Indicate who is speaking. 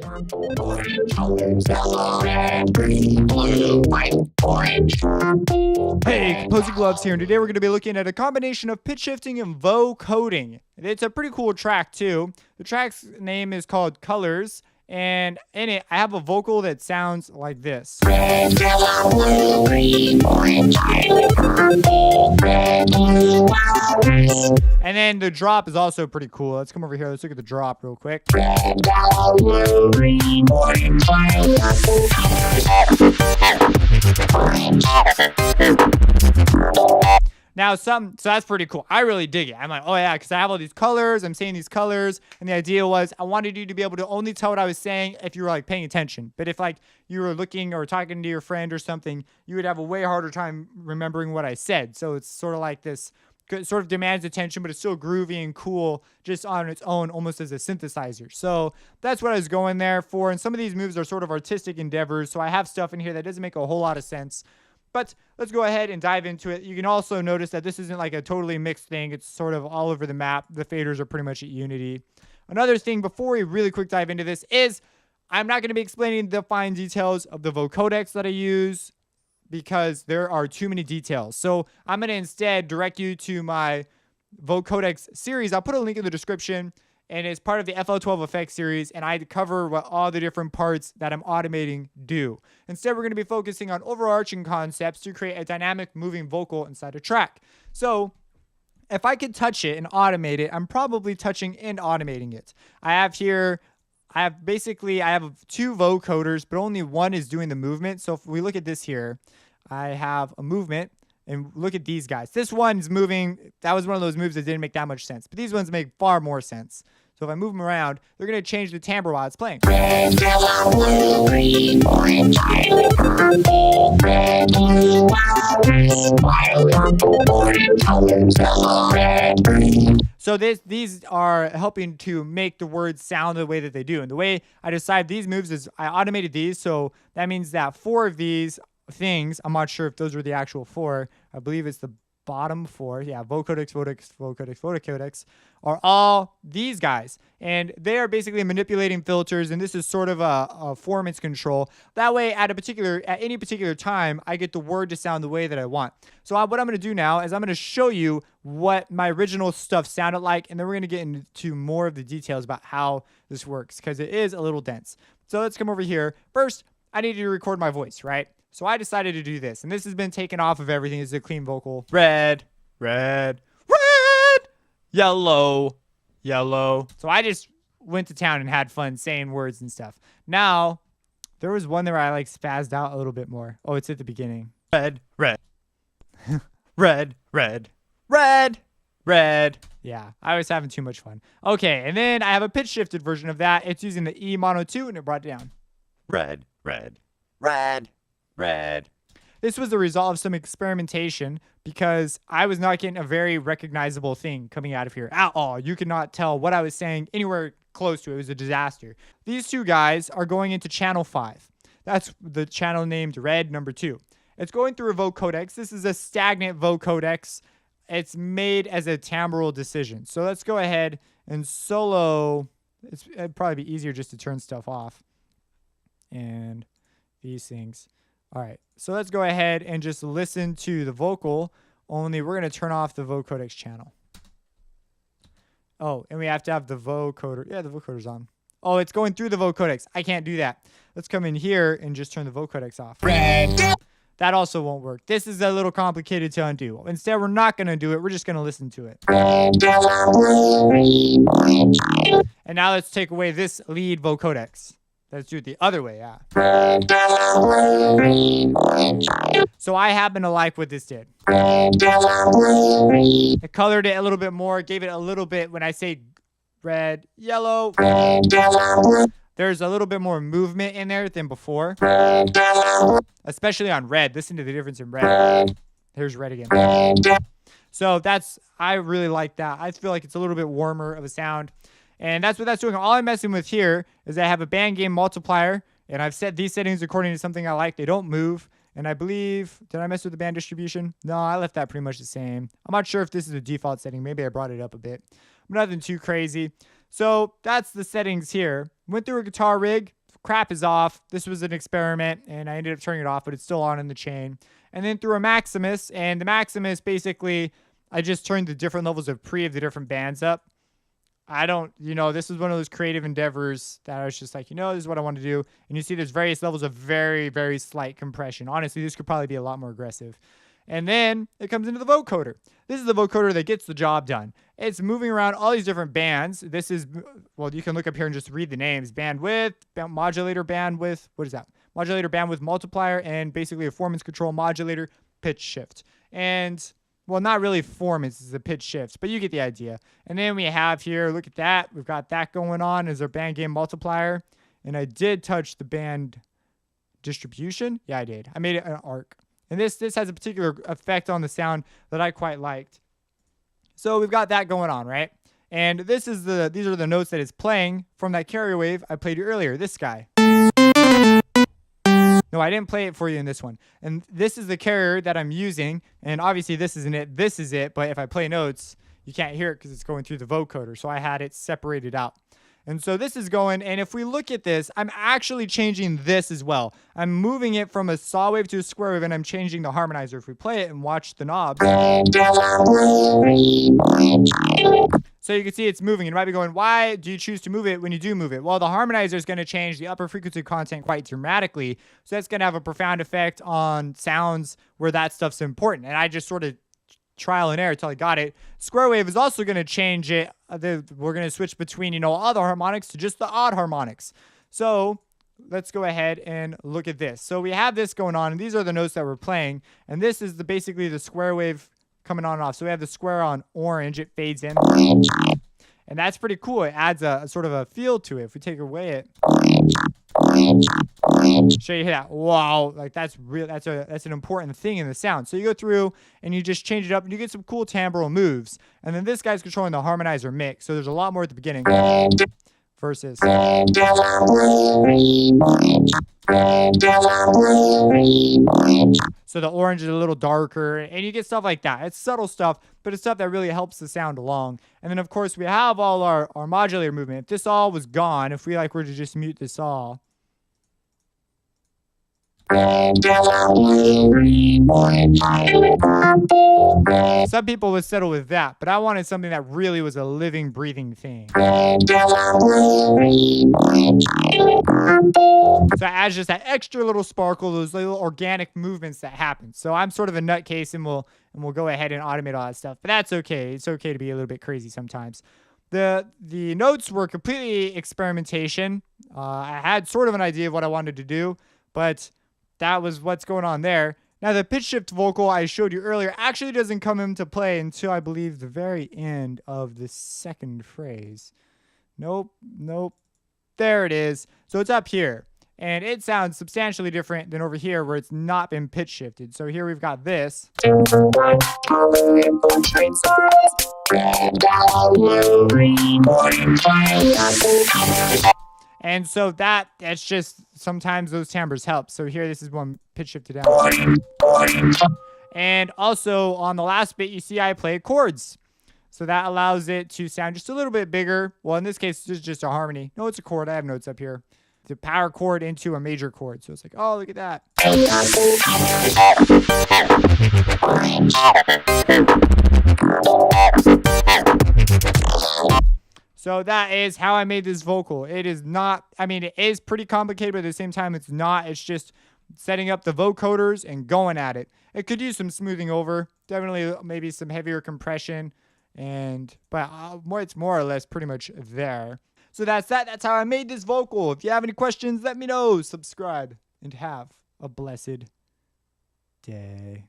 Speaker 1: Hey, Composing Gloves here, and today we're going to be looking at a combination of pitch shifting and vocoding. It's a pretty cool track too. The track's name is called Colors, and in it I have a vocal that sounds like this. Red, yellow, blue, green, orange, purple, red, blue, and then the drop is also pretty cool. Let's come over here. Let's look at the drop real quick. Red, yellow, blue, green, orange, now so that's pretty cool. I really dig it. I'm like, oh yeah, because I have all these colors. I'm saying these colors, and the idea was I wanted you to be able to only tell what I was saying if you were like paying attention. But if like you were looking or talking to your friend or something, you would have a way harder time remembering what I said. So it's sort of like this. It sort of demands attention, but it's still groovy and cool just on its own, almost as a synthesizer. So that's what I was going there for. And some of these moves are sort of artistic endeavors. So I have stuff in here that doesn't make a whole lot of sense. But let's go ahead and dive into it. You can also notice that this isn't like a totally mixed thing. It's sort of all over the map. The faders are pretty much at unity. Another thing before we really quick dive into this is I'm not going to be explaining the fine details of the vocodex that I use, because there are too many details. So I'm going to instead direct you to my Vocodex series. I'll put a link in the description, and it's part of the FL12 effects series, and I cover what all the different parts that I'm automating do. Instead, we're going to be focusing on overarching concepts to create a dynamic moving vocal inside a track. So if I could touch it and automate it, I'm probably touching and automating it. I have two vocoders, but only one is doing the movement. So if we look at this here, I have a movement, and look at these guys. This one's moving. That was one of those moves that didn't make that much sense, but these ones make far more sense. So if I move them around, they're going to change the timbre while it's playing. Red, yellow, blue, green, orange, purple, red, blue, yellow, red, green. So these are helping to make the words sound the way that they do. And the way I decide these moves is I automated these. So that means that 4 of these things, I'm not sure if those were the actual 4. I believe it's the bottom 4. Yeah, vocodex, are all these guys. And they are basically manipulating filters, and this is sort of a performance control. That way, at any particular time, I get the word to sound the way that I want. So what I'm going to do now is I'm going to show you what my original stuff sounded like, and then we're going to get into more of the details about how this works, because it is a little dense. So let's come over here. First, I need to record my voice, right? So I decided to do this, and this has been taken off of everything. It's a clean vocal. Red, red, red, yellow, yellow. So I just went to town and had fun saying words and stuff. Now, there was one there where I like spazzed out a little bit more. Oh, it's at the beginning. Red, red, red, red, red, red. Yeah, I was having too much fun. Okay, and then I have a pitch shifted version of that. It's using the E mono 2, and it brought it down. Red, red, red, red. This was the result of some experimentation, because I was not getting a very recognizable thing coming out of here at all. You could not tell what I was saying anywhere close to it. It was a disaster. These two guys are going into channel 5. That's the channel named red number 2. It's going through a vocodex. This is a stagnant vocodex. It's made as a timbral decision. So let's go ahead and solo. It'd probably be easier just to turn stuff off. And these things. All right, so let's go ahead and just listen to the vocal, only we're going to turn off the vocodex channel. Oh, and we have to have the vocoder. Yeah, the vocoder's on. Oh, it's going through the vocodex. I can't do that. Let's come in here and just turn the vocodex off. That also won't work. This is a little complicated to undo. Instead, we're not going to do it. We're just going to listen to it. And now let's take away this lead vocodex. Let's do it the other way, yeah. So I happen to like what this did. I colored it a little bit more, gave it a little bit, when I say red, yellow, there's a little bit more movement in there than before. Especially on red. Listen to the difference in red. Here's red again. So I really like that. I feel like it's a little bit warmer of a sound. And that's what that's doing. All I'm messing with here is I have a band gain multiplier, and I've set these settings according to something I like. They don't move. And I believe, did I mess with the band distribution? No, I left that pretty much the same. I'm not sure if this is a default setting. Maybe I brought it up a bit. Nothing too crazy. So that's the settings here. Went through a guitar rig. Crap is off. This was an experiment, and I ended up turning it off, but it's still on in the chain. And then through a Maximus, and the Maximus, basically, I just turned the different levels of pre of the different bands up. I don't, this is one of those creative endeavors that I was just like, this is what I want to do. And you see there's various levels of very, very slight compression. Honestly, this could probably be a lot more aggressive. And then it comes into the vocoder. This is the vocoder that gets the job done. It's moving around all these different bands. This is, well, you can look up here and just read the names. Bandwidth, modulator bandwidth. What is that? Modulator bandwidth multiplier, and basically a formants control modulator, pitch shift. And, well, not really formants, it's a pitch shift, but you get the idea. And then we have here, look at that. We've got that going on as our band gain multiplier. And I did touch the band distribution. Yeah, I did. I made it an arc. And this has a particular effect on the sound that I quite liked. So we've got that going on, right? And these are the notes that it's playing from that carrier wave I played you earlier, this guy. No, I didn't play it for you in this one. And this is the carrier that I'm using. And obviously this isn't it. This is it. But if I play notes, you can't hear it because it's going through the vocoder. So I had it separated out. And so this is going, and if we look at this, I'm actually changing this as well. I'm moving it from a saw wave to a square wave, and I'm changing the harmonizer. If we play it and watch the knobs. So you can see it's moving. You might be going, why do you choose to move it when you do move it? Well, the harmonizer is going to change the upper frequency content quite dramatically. So that's going to have a profound effect on sounds where that stuff's important. And I just sort of trial and error until I got it. Square wave is also going to change it. We're going to switch between, all the harmonics to just the odd harmonics. So let's go ahead and look at this. So we have this going on, and these are the notes that we're playing. And this is basically the square wave coming on and off. So we have the square on orange. It fades in. And that's pretty cool. It adds a sort of a feel to it. If we take away it, show you that. Wow, like that's real. That's an important thing in the sound. So you go through and you just change it up, and you get some cool timbral moves. And then this guy's controlling the harmonizer mix. So there's a lot more at the beginning versus. So the orange is a little darker, and you get stuff like that. It's subtle stuff, but it's stuff that really helps the sound along. And then, of course, we have all our modulator movement. If this all was gone, if we were to just mute this all. Some people would settle with that, but I wanted something that really was a living, breathing thing. So it adds just that extra little sparkle, those little organic movements that happen. So I'm sort of a nutcase, and we'll go ahead and automate all that stuff. But that's okay. It's okay to be a little bit crazy sometimes. The notes were completely experimentation. I had sort of an idea of what I wanted to do, but that was what's going on there. Now, the pitch shift vocal I showed you earlier actually doesn't come into play until, I believe, the very end of the second phrase. Nope. There it is. So it's up here. And it sounds substantially different than over here where it's not been pitch shifted. So here we've got this. And so that's just sometimes those timbres help. So here, this is one pitch shifted down. And also on the last bit, you see I play chords. So that allows it to sound just a little bit bigger. Well, in this case, it's just a harmony. No, it's a chord. I have notes up here. The power chord into a major chord. So it's like, oh, look at that. So that is how I made this vocal. It is not, it is pretty complicated, but at the same time, it's not. It's just setting up the vocoders and going at it. It could use some smoothing over. Definitely maybe some heavier compression. But it's more or less pretty much there. So that's that. That's how I made this vocal. If you have any questions, let me know. Subscribe and have a blessed day.